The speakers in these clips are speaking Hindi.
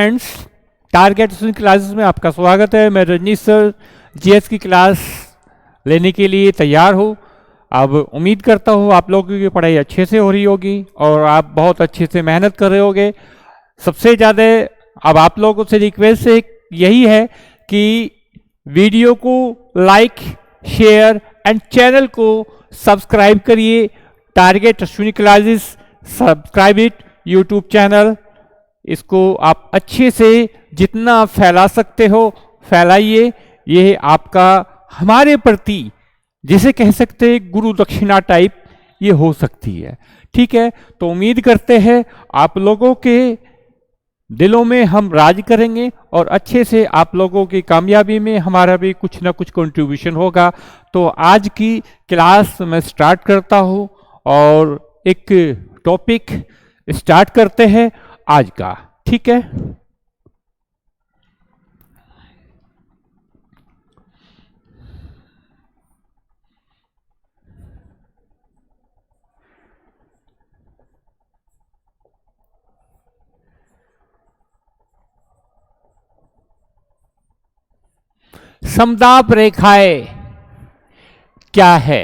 फ्रेंड्स, टारगेट क्लासेस में आपका स्वागत है। मैं रजनीश सर जीएस की क्लास लेने के लिए तैयार हूँ। अब उम्मीद करता हूँ आप लोगों की पढ़ाई अच्छे से हो रही होगी और आप बहुत अच्छे से मेहनत कर रहे होगे। सबसे ज़्यादा अब आप लोगों से रिक्वेस्ट यही है कि वीडियो को लाइक, शेयर एंड चैनल को सब्सक्राइब करिए। Target Ashwini classes, subscribe it YouTube channel. इसको आप अच्छे से जितना फैला सकते हो फैलाइए। ये आपका हमारे प्रति जिसे कह सकते हैं गुरु दक्षिणा टाइप ये हो सकती है। ठीक है, तो उम्मीद करते हैं आप लोगों के दिलों में हम राज करेंगे और अच्छे से आप लोगों की कामयाबी में हमारा भी कुछ ना कुछ कंट्रीब्यूशन होगा। तो आज की क्लास मैं स्टार्ट करता हूँ और एक टॉपिक स्टार्ट करते हैं आज का। ठीक है, समदाब रेखाएं क्या है?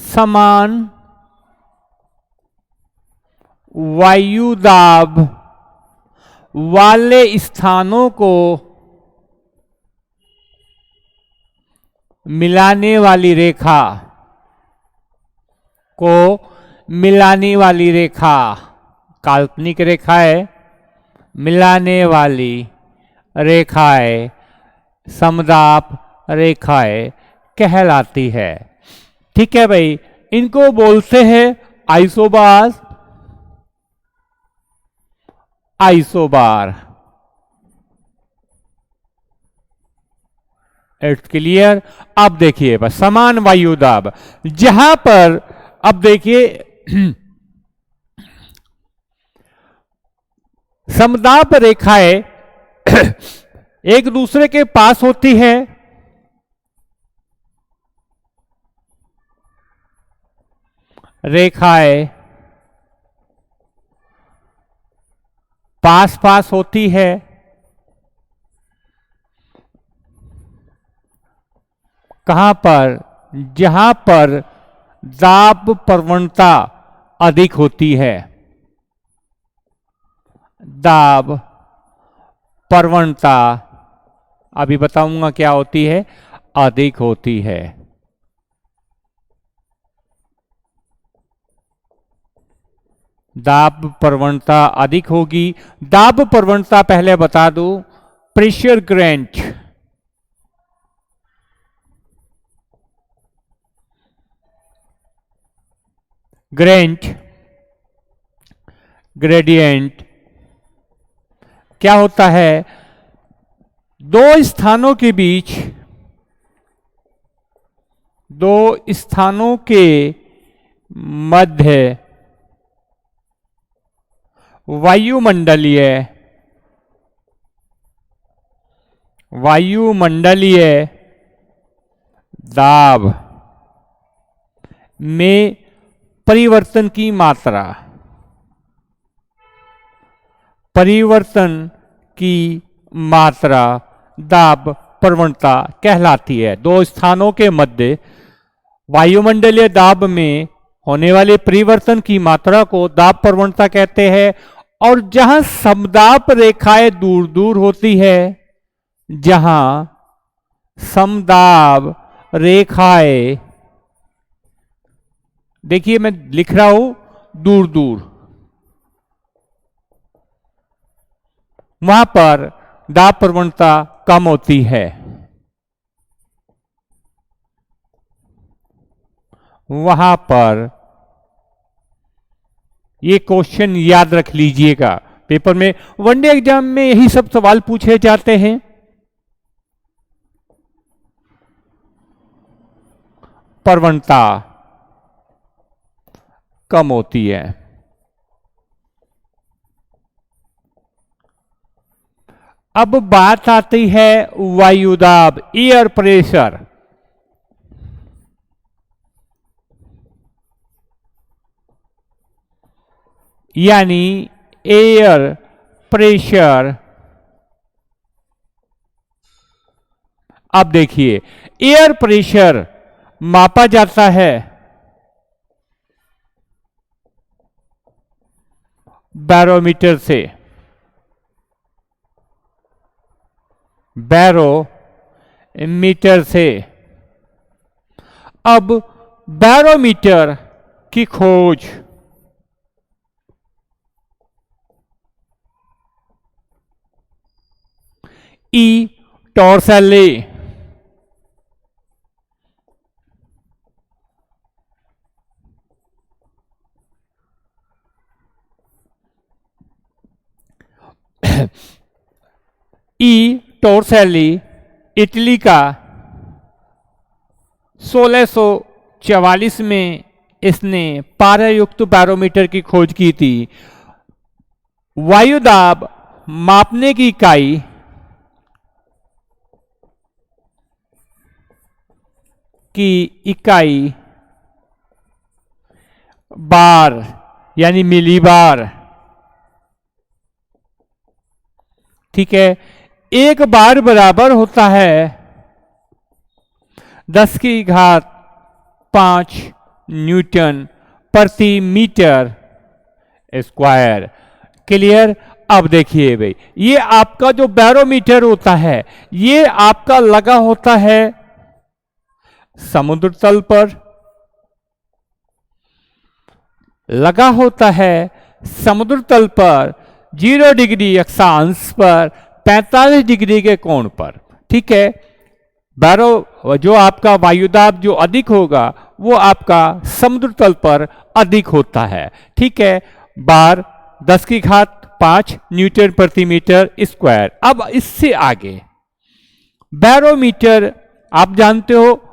समान वायुदाब वाले स्थानों को मिलाने वाली रेखा को मिलाने वाली रेखा, काल्पनिक रेखा है, मिलाने वाली रेखाएं समदाब रेखाएं कहलाती है। ठीक है भाई, इनको बोलते हैं आइसोबार। Isobar it's clear. अब देखिए बस समान वायुदाब जहां पर, अब देखिए समदाब रेखाएं एक दूसरे के पास होती है, रेखाएं पास पास होती है, कहां पर? जहां पर दाब प्रवणता अधिक होती है। दाब प्रवणता अभी बताऊंगा क्या होती है, अधिक होती है। दाब प्रवणता अधिक होगी। दाब प्रवणता पहले बता दूं, प्रेशर ग्रेडियंट, ग्रेडियंट क्या होता है? दो स्थानों के बीच, दो स्थानों के मध्य वायुमंडलीय दाब में परिवर्तन की मात्रा, दाब प्रवणता कहलाती है। दो स्थानों के मध्य वायुमंडलीय दाब में होने वाले परिवर्तन की मात्रा को दाब प्रवणता कहते हैं। और जहां समदाब रेखाएं दूर दूर होती है, जहां समदाब रेखाएं, देखिए मैं लिख रहा हूं दूर दूर, वहां पर दाब प्रवणता कम होती है। वहां पर ये क्वेश्चन याद रख लीजिएगा, पेपर में वनडे एग्जाम में यही सब सवाल पूछे जाते हैं। प्रवणता कम होती है। अब बात आती है वायुदाब, एयर प्रेशर। यानी एयर प्रेशर। अब देखिए, एयर प्रेशर मापा जाता है बैरोमीटर से। बैरोमीटर से। अब बैरोमीटर की खोज ई टॉर्सेले ई टॉर्सेली इटली का 1644 में इसने पारायुक्त बैरोमीटर की खोज की थी। वायुदाब मापने की इकाई बार यानी मिलीबार। ठीक है, एक बार बराबर होता है 10 की घात 5 न्यूटन प्रति मीटर स्क्वायर। क्लियर। अब देखिए भाई, ये आपका जो बैरोमीटर होता है, ये आपका लगा होता है समुद्र तल पर, लगा होता है समुद्र तल पर 0 डिग्री अक्षांश पर 45 डिग्री के कोण पर। ठीक है, जो आपका वायुदाब जो अधिक होगा वो आपका समुद्र तल पर अधिक होता है। ठीक है, बार 10 की घात 5 न्यूटन प्रति मीटर स्क्वायर। अब इससे आगे बैरोमीटर आप जानते हो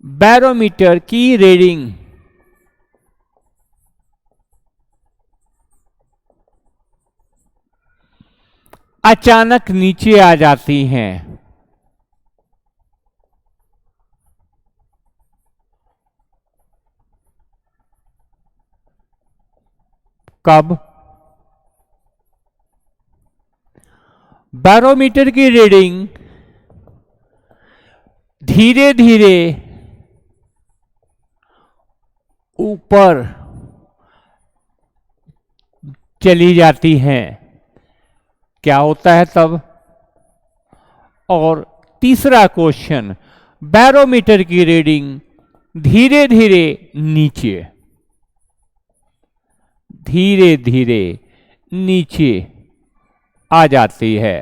बैरोमीटर की रीडिंग अचानक नीचे आ जाती हैं। कब? बैरोमीटर की रीडिंग धीरे धीरे ऊपर चली जाती हैं। क्या होता है तब? और तीसरा क्वेश्चन, बैरोमीटर की रीडिंग धीरे धीरे नीचे आ जाती है।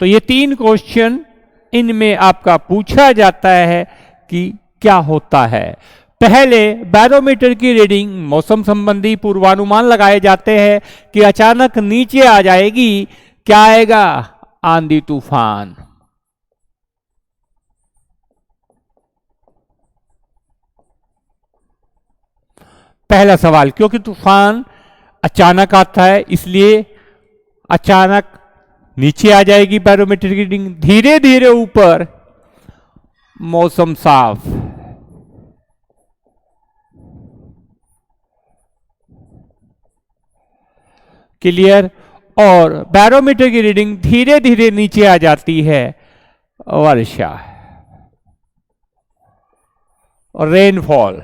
तो ये 3 क्वेश्चन इनमें आपका पूछा जाता है कि क्या होता है। पहले बैरोमीटर की रीडिंग मौसम संबंधी पूर्वानुमान लगाए जाते हैं कि अचानक नीचे आ जाएगी। क्या आएगा? आंधी तूफान। पहला सवाल, क्योंकि तूफान अचानक आता है इसलिए अचानक नीचे आ जाएगी बैरोमीटर की रीडिंग, धीरे धीरे ऊपर मौसम साफ। क्लियर। और बैरोमीटर की रीडिंग धीरे धीरे नीचे आ जाती है वर्षा, रेनफॉल।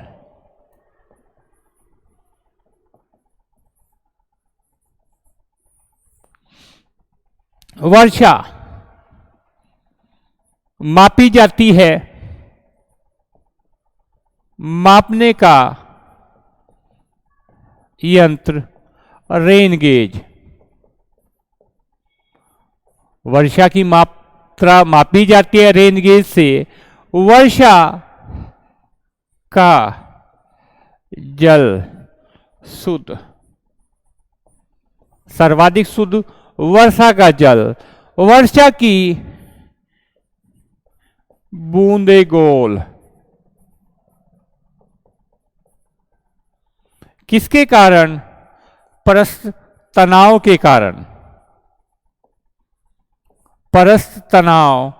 वर्षा मापी जाती है, मापने का यंत्र रेन गेज। वर्षा की मात्रा मापी जाती है रेन गेज से। वर्षा का जल शुद्ध, सर्वाधिक शुद्ध वर्षा का जल, वर्षा की बूंदे गोल। किसके कारण? परस्पर तनाव के कारण। परस्थ तनाव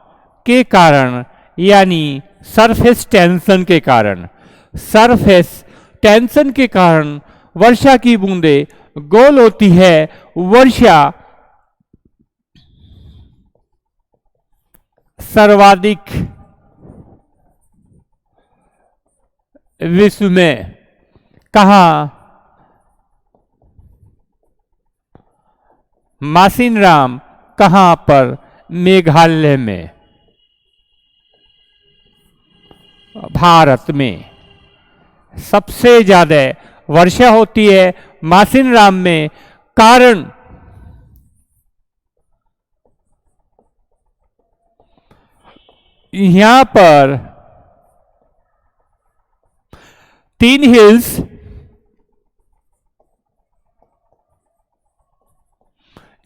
के कारण यानी सरफेस टेंशन के कारण, सरफेस टेंशन के कारण वर्षा की बूंदें गोल होती है। वर्षा सर्वाधिक विश्व में कहाँ? मासिनराम कहाँ पर? मेघालय में, भारत में सबसे ज्यादा वर्षा होती है मासिनराम में। कारण यहां पर 3 हिल्स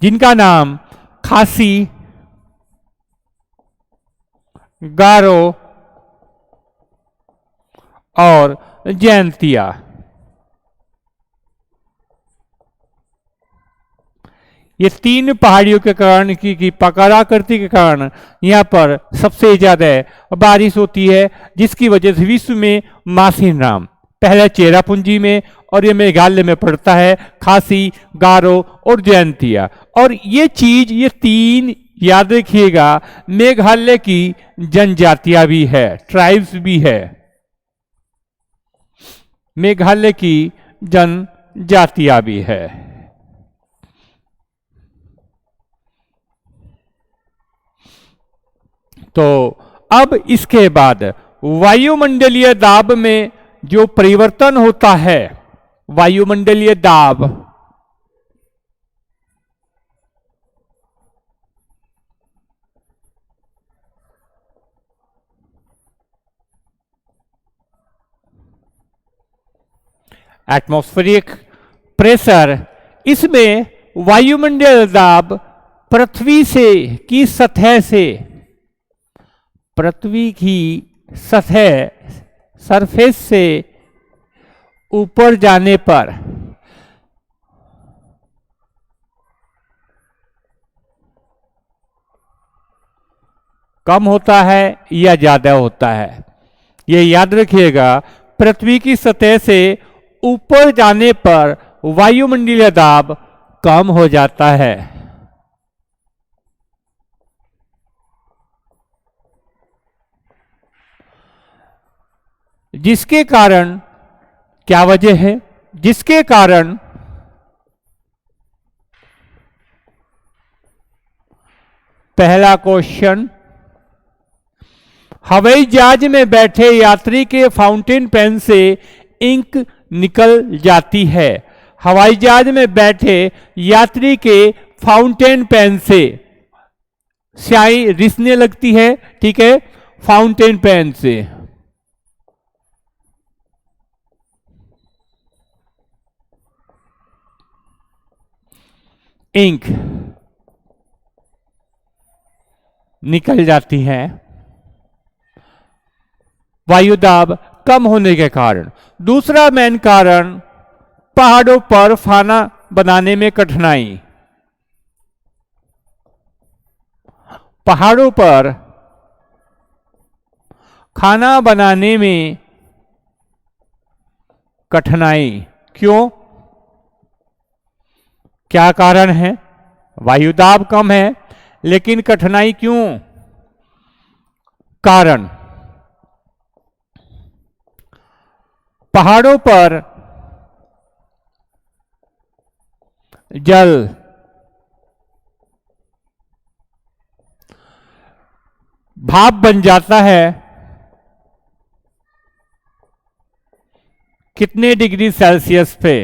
जिनका नाम खासी, गारो और जयंतिया, ये 3 पहाड़ियों के कारण की पकड़ाकृति के कारण यहाँ पर सबसे ज्यादा बारिश होती है, जिसकी वजह से विश्व में मासिनराम पहले चेरापूंजी में और ये मेघालय में पड़ता है, खासी, गारो और जयंतिया। और ये चीज, ये 3 याद रखिएगा, मेघालय की जनजातियां भी है, ट्राइब्स भी है, मेघालय की जनजातियां भी है। तो अब इसके बाद वायुमंडलीय दाब में जो परिवर्तन होता है, वायुमंडलीय दाब, एटमॉस्फेरिक प्रेशर, इसमें वायुमंडलीय दाब पृथ्वी से की सतह से, पृथ्वी की सतह सरफेस से ऊपर जाने पर कम होता है या ज्यादा होता है। ये याद रखिएगा, पृथ्वी की सतह से ऊपर जाने पर वायुमंडलीय दाब कम हो जाता है। जिसके कारण क्या वजह है? जिसके कारण पहला क्वेश्चन, हवाई जहाज में बैठे यात्री के फाउंटेन पेन से इंक निकल जाती है। हवाई जहाज में बैठे यात्री के फाउंटेन पेन से स्याही रिसने लगती है, ठीक है, फाउंटेन पेन से। इंक निकल जाती है वायुदाब कम होने के कारण। दूसरा मेन कारण, पहाड़ों पर खाना बनाने में कठिनाई। पहाड़ों पर खाना बनाने में कठिनाई क्यों? क्या कारण है? वायुदाब कम है, लेकिन कठिनाई क्यों? कारण, पहाड़ों पर जल भाप बन जाता है कितने डिग्री सेल्सियस पे?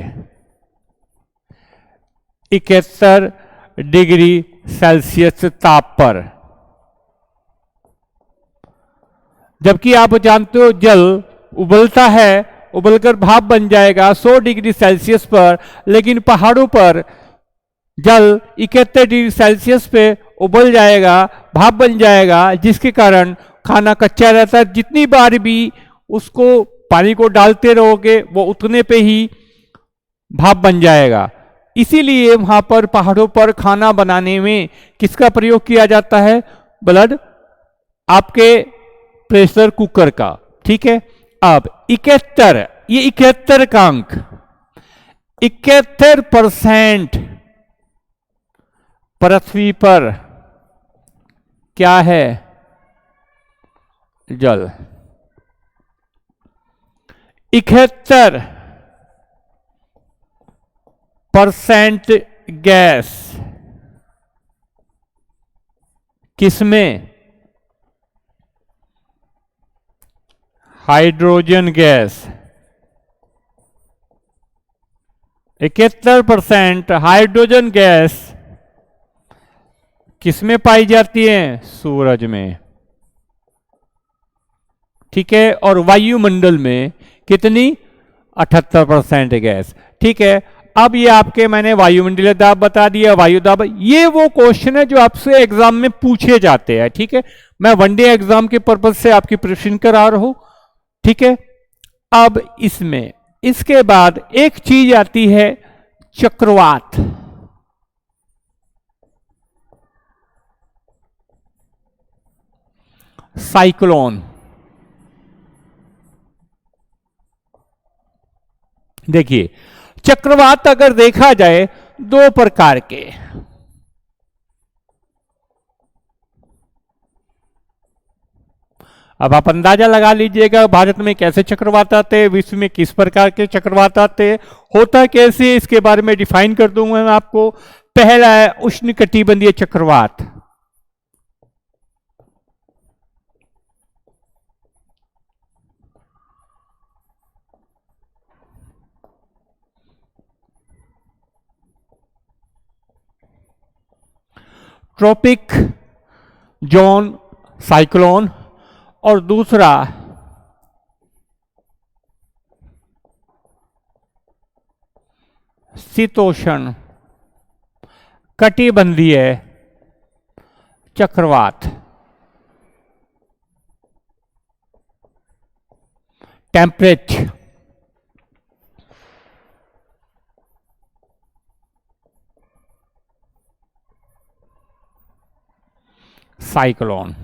71 डिग्री सेल्सियस ताप पर। जबकि आप जानते हो जल उबलता है, उबलकर भाप बन जाएगा 100 डिग्री सेल्सियस पर, लेकिन पहाड़ों पर जल 71 डिग्री सेल्सियस पे उबल जाएगा, भाप बन जाएगा, जिसके कारण खाना कच्चा रहता है। जितनी बार भी उसको पानी को डालते रहोगे वो उतने पे ही भाप बन जाएगा। इसीलिए वहां पर पहाड़ों पर खाना बनाने में किसका प्रयोग किया जाता है? ब्लड, आपके प्रेशर कुकर का। ठीक है। अब 71, ये 71 का अंक, 71% पृथ्वी पर क्या है? जल। 71% गैस, किसमें? Hydrogen gas. 71% हाइड्रोजन गैस किसमें पाई जाती है? सूरज में। ठीक है। और वायुमंडल में कितनी? 78% गैस। ठीक है। अब ये आपके मैंने वायुमंडलीय दाब बता दिया, वायु दाब। ये वो क्वेश्चन है जो आपसे एग्जाम में पूछे जाते हैं। ठीक है। मैं वनडे एग्जाम के पर्पज से आपकी प्रिपरेशन करा रहा हूं। ठीक है। अब इसमें इसके बाद एक चीज आती है चक्रवात। साइक्लोन। देखिए, चक्रवात अगर देखा जाए दो प्रकार के, अब आप अंदाजा लगा लीजिएगा भारत में कैसे चक्रवात आते हैं, विश्व में किस प्रकार के चक्रवात आते हैं, होता कैसे, इसके बारे में डिफाइन कर दूंगा मैं आपको। पहला है उष्णकटिबंधीय चक्रवात। ट्रॉपिक जोन साइक्लोन, और दूसरा शीतोष्ण कटिबंधीय चक्रवात, टेम्परेट साइक्लोन।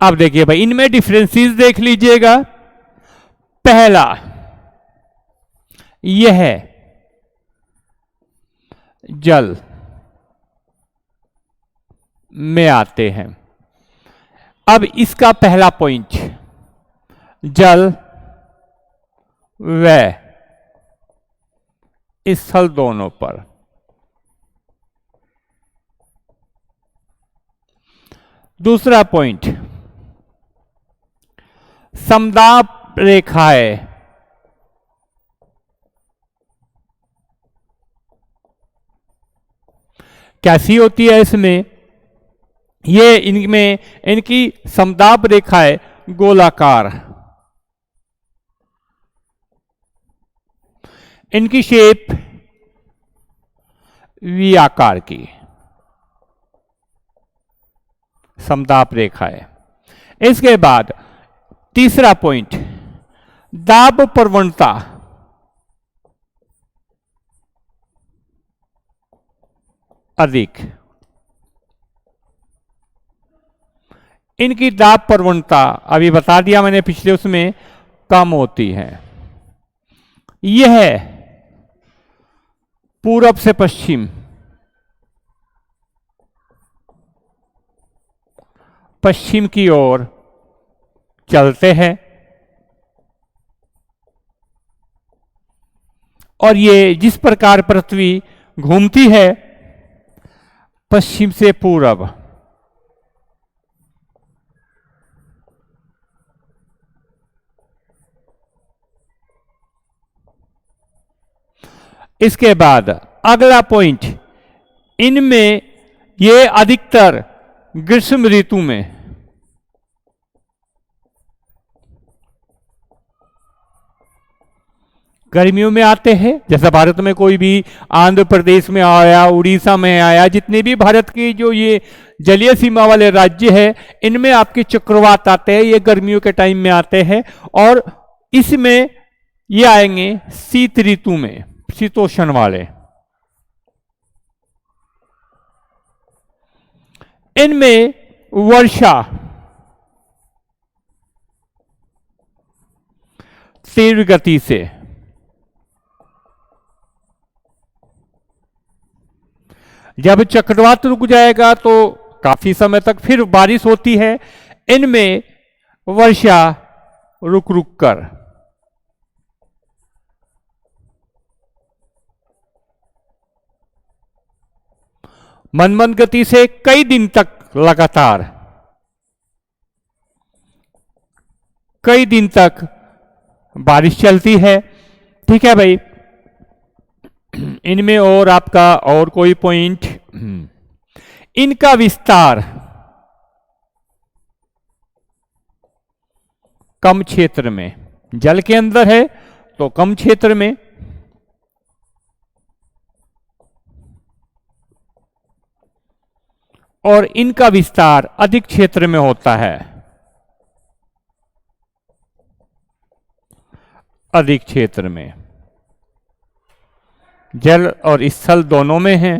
अब देखिए भाई, इनमें डिफरेंसेस देख लीजिएगा। पहला यह है जल में आते हैं। अब इसका पहला पॉइंट, जल व स्थल दोनों पर। दूसरा पॉइंट, समदाब रेखाएं कैसी होती है? इसमें ये इनमें इनकी समदाब रेखाएं गोलाकार, इनकी शेप वी आकार की समदाब रेखाएं। इसके बाद तीसरा पॉइंट, दाब प्रवणता। अधिक, इनकी दाब प्रवणता अभी बता दिया मैंने पिछले उसमें, कम होती है। यह पूरब से पश्चिम, पश्चिम की ओर चलते हैं, और ये जिस प्रकार पृथ्वी घूमती है पश्चिम से पूरब, इसके बाद अगला पॉइंट, इनमें ये अधिकतर ग्रीष्म ऋतु में, गर्मियों में आते हैं। जैसा भारत में कोई भी आंध्र प्रदेश में आया, उड़ीसा में आया, जितने भी भारत की जो ये जलीय सीमा वाले राज्य है, इनमें आपके चक्रवात आते हैं। ये गर्मियों के टाइम में आते हैं, और इसमें ये आएंगे शीत ऋतु में, शीतोष्ण वाले। इनमें वर्षा तीव्र गति से, जब चक्रवात रुक जाएगा तो काफी समय तक फिर बारिश होती है। इनमें वर्षा रुक रुक कर, मंद गति से कई दिन तक लगातार, कई दिन तक बारिश चलती है। ठीक है भाई। इनमें और आपका और कोई पॉइंट, इनका विस्तार कम क्षेत्र में, जल के अंदर है तो कम क्षेत्र में, और इनका विस्तार अधिक क्षेत्र में होता है, अधिक क्षेत्र में। जल और स्थल दोनों में है।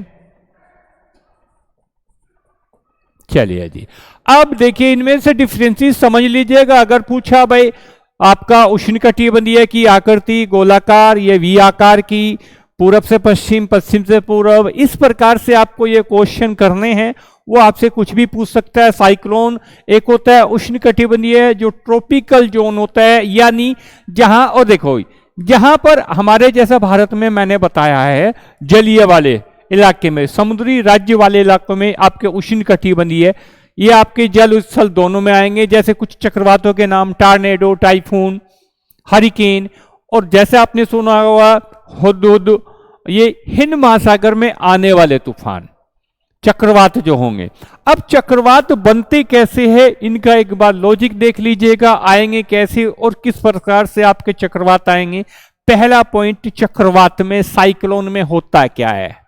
चलिए जी, अब देखिए इनमें से डिफरेंसेस समझ लीजिएगा। अगर पूछा भाई आपका उष्णकटिबंधीय की आकृति गोलाकार, ये वी आकार की, पूरब से पश्चिम, पश्चिम से पूरब, इस प्रकार से आपको ये क्वेश्चन करने हैं। वो आपसे कुछ भी पूछ सकता है। साइक्लोन एक होता है उष्णकटिबंधीय, जो ट्रॉपिकल जोन होता है, यानी जहां, और देखो जहां पर हमारे जैसा भारत में मैंने बताया है जलीय वाले इलाके में, समुद्री राज्य वाले इलाकों में आपके उष्णकटिबंधीय, ये आपके जल स्थल दोनों में आएंगे। जैसे कुछ चक्रवातों के नाम टार्नेडो, टाइफून, हरिकेन, और जैसे आपने सुना होगा हुदहुद, ये हिंद महासागर में आने वाले तूफान, चक्रवात जो होंगे। अब चक्रवात बनते कैसे हैं, इनका एक बार लॉजिक देख लीजिएगा, आएंगे कैसे और किस प्रकार से आपके चक्रवात आएंगे। पहला पॉइंट, चक्रवात में, साइक्लोन में होता क्या है।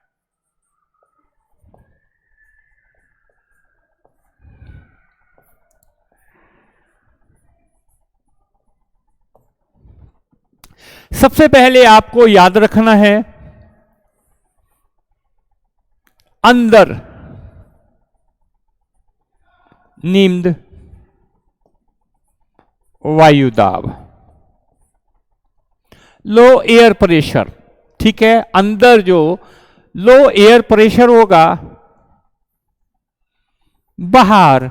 सबसे पहले आपको याद रखना है, अंदर निम्न वायु दाब, लो एयर प्रेशर। ठीक है, अंदर जो लो एयर प्रेशर होगा, बाहर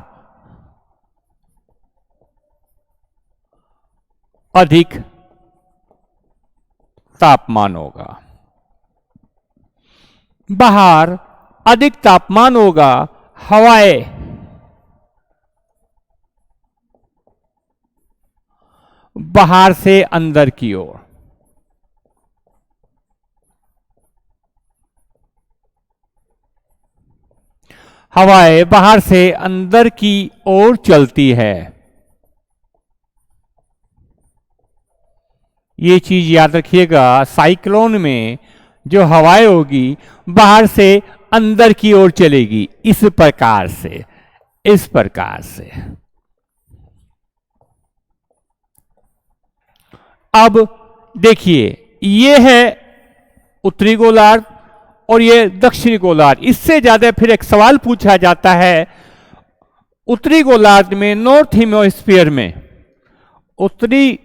अधिक तापमान होगा, बाहर अधिक तापमान होगा, हवाएं बाहर से अंदर की ओर, हवाएं बाहर से अंदर की ओर चलती है। ये चीज याद रखिएगा, साइक्लोन में जो हवाएं होगी बाहर से अंदर की ओर चलेगी, इस प्रकार से, इस प्रकार से। अब देखिए, ये है उत्तरी गोलार्ध और ये दक्षिणी गोलार्ध। इससे ज्यादा फिर एक सवाल पूछा जाता है, उत्तरी गोलार्ध में, नॉर्थ हेमिस्फीयर में, उत्तरी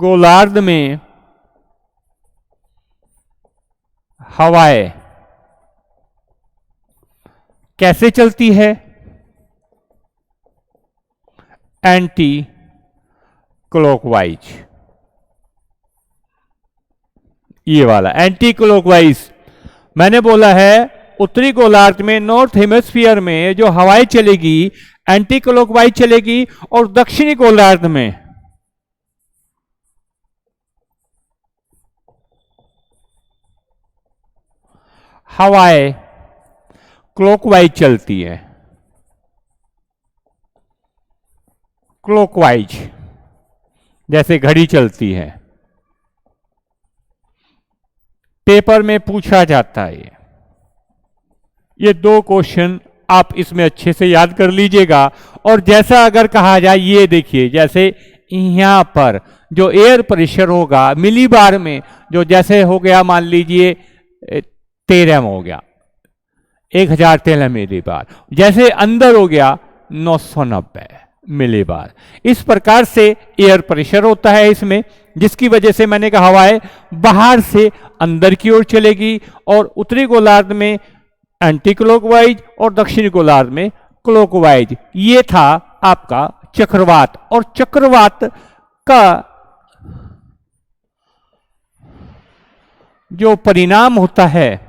गोलार्ध में हवाएं कैसे चलती है। एंटी क्लॉकवाइज, ये वाला एंटी क्लॉकवाइज। मैंने बोला है उत्तरी गोलार्ध में, नॉर्थ हेमिस्फीयर में जो हवाएं चलेगी एंटी क्लॉकवाइज चलेगी, और दक्षिणी गोलार्ध में हवाएं क्लॉकवाइज चलती है, क्लॉकवाइज, जैसे घड़ी चलती है। पेपर में पूछा जाता है ये दो क्वेश्चन, आप इसमें अच्छे से याद कर लीजिएगा। और जैसा अगर कहा जाए, ये देखिए, जैसे यहां पर जो एयर प्रेशर होगा मिली बार में, जो जैसे हो गया मान लीजिए 13 हो गया 1013 मिली बार, जैसे अंदर हो गया 990 मिली बार। इस प्रकार से एयर प्रेशर होता है इसमें, जिसकी वजह से मैंने कहा हवाएं बाहर से अंदर की ओर चलेगी और उत्तरी गोलार्ध में एंटी क्लॉकवाइज और दक्षिणी गोलार्ध में क्लॉकवाइज। ये था आपका चक्रवात। और चक्रवात का जो परिणाम होता है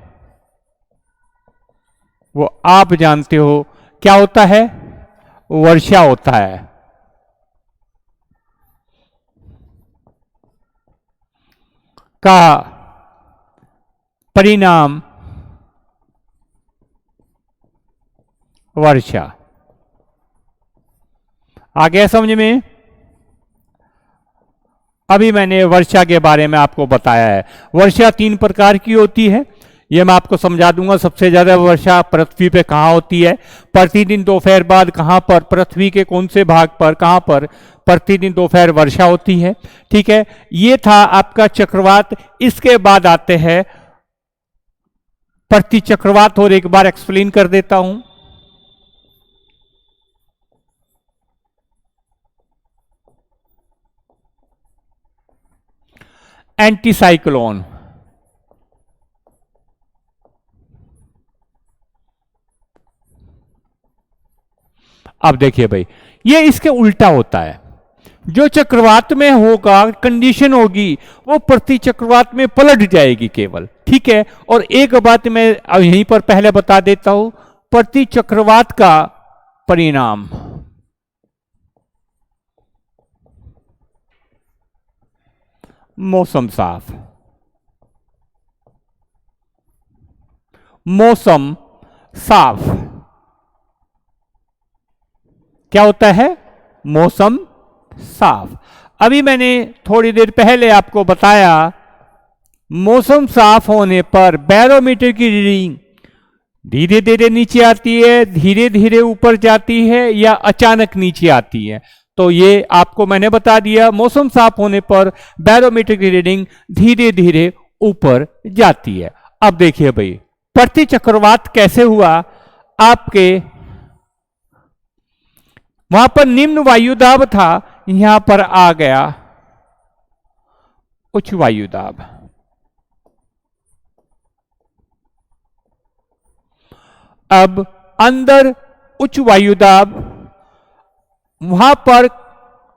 वो आप जानते हो क्या होता है, वर्षा होता है। का परिणाम वर्षा। आ गया समझ में? अभी मैंने वर्षा के बारे में आपको बताया है। वर्षा 3 प्रकार की होती है, ये मैं आपको समझा दूंगा। सबसे ज्यादा वर्षा पृथ्वी पे कहाँ होती है, प्रतिदिन दोपहर बाद कहाँ पर, पृथ्वी के कौन से भाग पर, कहाँ पर प्रतिदिन दोपहर वर्षा होती है। ठीक है, ये था आपका चक्रवात। इसके बाद आते हैं प्रति चक्रवात, और एक बार एक्सप्लेन कर देता हूं। Anti cyclone. अब देखिए भाई, ये इसके उल्टा होता है। जो चक्रवात में होगा कंडीशन होगी वो प्रति चक्रवात में पलट जाएगी केवल। ठीक है, और एक बात मैं यहीं पर पहले बता देता हूं, प्रति चक्रवात का परिणाम मौसम साफ। मौसम साफ क्या होता है, मौसम साफ। अभी मैंने थोड़ी देर पहले आपको बताया, मौसम साफ होने पर बैरोमीटर की रीडिंग धीरे धीरे नीचे आती है, धीरे धीरे ऊपर जाती है, या अचानक नीचे आती है। तो ये आपको मैंने बता दिया, मौसम साफ होने पर बैरोमीटर की रीडिंग धीरे धीरे ऊपर जाती है। अब देखिए भाई, प्रति चक्रवात कैसे हुआ। आपके वहां पर निम्न वायुदाब था, यहां पर आ गया उच्च वायुदाब। अब अंदर उच्च वायुदाब, वहां पर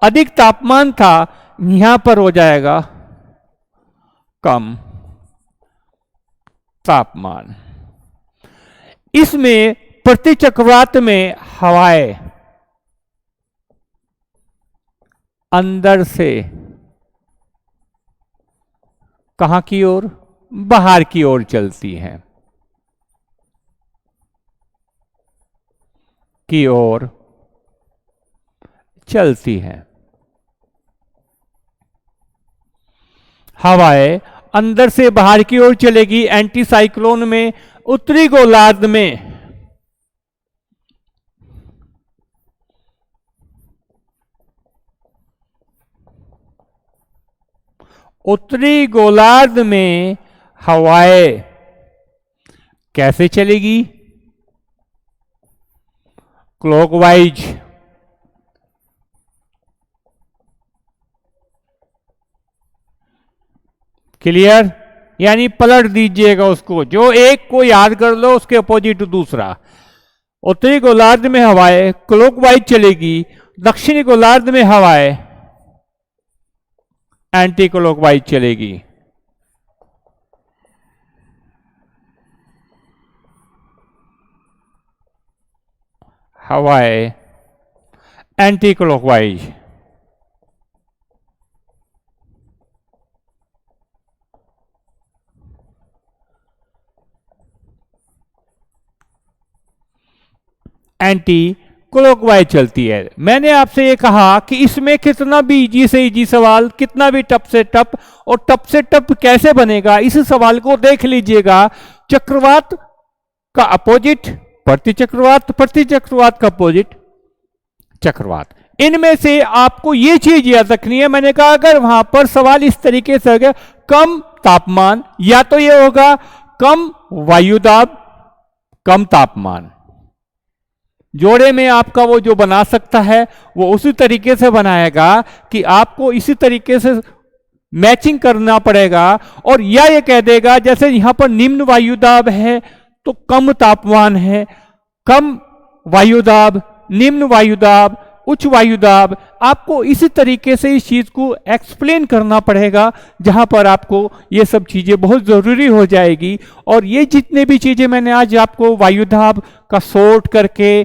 अधिक तापमान था, यहां पर हो जाएगा कम तापमान। इसमें प्रति चक्रवात में हवाएं अंदर से कहां की ओर, बाहर की ओर चलती हैं, की ओर चलती हैं। हवाएं अंदर से बाहर की ओर चलेगी। एंटी साइक्लोन में उत्तरी गोलार्ध में हवाएं कैसे चलेगी, क्लॉकवाइज। क्लियर? यानी पलट दीजिएगा उसको, जो एक को याद कर लो उसके अपोजिट दूसरा। उत्तरी गोलार्ध में हवाएं क्लॉकवाइज चलेगी, दक्षिणी गोलार्ध में हवाएं एंटी क्लॉकवाइज चलेगी। हवाएं एंटी क्लॉकवाइज। एंटी क्लॉकवाइज चलती है। मैंने आपसे ये कहा कि इसमें कितना भी इजी से इजी सवाल, कितना भी टफ से टफ, और टफ से टफ कैसे बनेगा इस सवाल को देख लीजिएगा। चक्रवात का अपोजिट प्रति चक्रवात, प्रति चक्रवात का अपोजिट चक्रवात। इनमें से आपको ये चीज याद रखनी है। मैंने कहा अगर वहां पर सवाल इस तरीके से हो गया कम तापमान, या तो ये होगा कम वायुदाब कम तापमान, जोड़े में आपका वो जो बना सकता है वो उसी तरीके से बनाएगा कि आपको इसी तरीके से मैचिंग करना पड़ेगा। और या ये कह देगा जैसे यहां पर निम्न वायुदाब है तो कम तापमान है, कम वायुदाब, निम्न वायुदाब, उच्च वायुदाब, आपको इसी तरीके से इस चीज को एक्सप्लेन करना पड़ेगा, जहां पर आपको ये सब चीजें बहुत जरूरी हो जाएगी। और ये जितने भी चीजें मैंने आज आपको वायुदाब का शॉर्ट करके,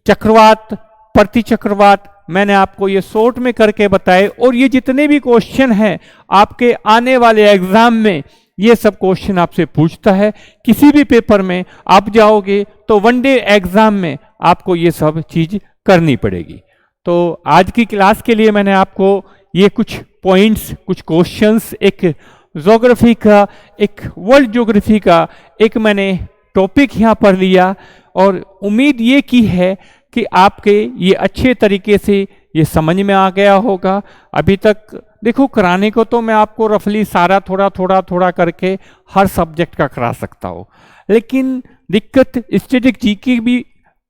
चक्रवात, प्रति चक्रवात, मैंने आपको ये शॉर्ट में करके बताए। और ये जितने भी क्वेश्चन हैं आपके आने वाले एग्जाम में, ये सब क्वेश्चन आपसे पूछता है। किसी भी पेपर में आप जाओगे तो वनडे एग्जाम में आपको ये सब चीज करनी पड़ेगी। तो आज की क्लास के लिए मैंने आपको ये कुछ पॉइंट्स, कुछ क्वेश्चंस, एक ज्योग्राफी का, एक वर्ल्ड ज्योग्राफी का एक मैंने टॉपिक यहाँ पर लिया, और उम्मीद ये की है कि आपके ये अच्छे तरीके से ये समझ में आ गया होगा। अभी तक देखो कराने को तो मैं आपको रफली सारा थोड़ा थोड़ा थोड़ा करके हर सब्जेक्ट का करा सकता हूँ, लेकिन दिक्कत स्टैटिक जीके भी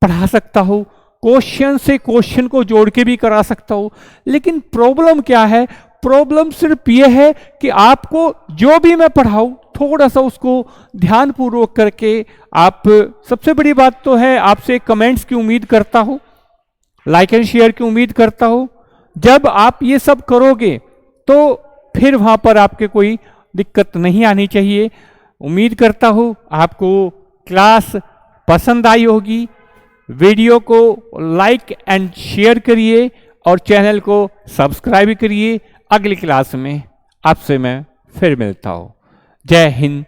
पढ़ा सकता हूँ, क्वेश्चन से क्वेश्चन को जोड़ के भी करा सकता हूँ। लेकिन प्रॉब्लम क्या है? प्रॉब्लम सिर्फ ये है कि आपको जो भी मैं पढ़ाऊँ थोड़ा सा उसको ध्यानपूर्वक करके आप, सबसे बड़ी बात तो है आपसे कमेंट्स की उम्मीद करता हूँ, लाइक एंड शेयर की उम्मीद करता हूँ। जब आप ये सब करोगे तो फिर वहाँ पर आपके कोई दिक्कत नहीं आनी चाहिए। उम्मीद करता हूँ आपको क्लास पसंद आई होगी। वीडियो को लाइक एंड शेयर करिए और चैनल को सब्सक्राइब करिए। अगली क्लास में आपसे मैं फिर मिलता हूँ। जय हिंद,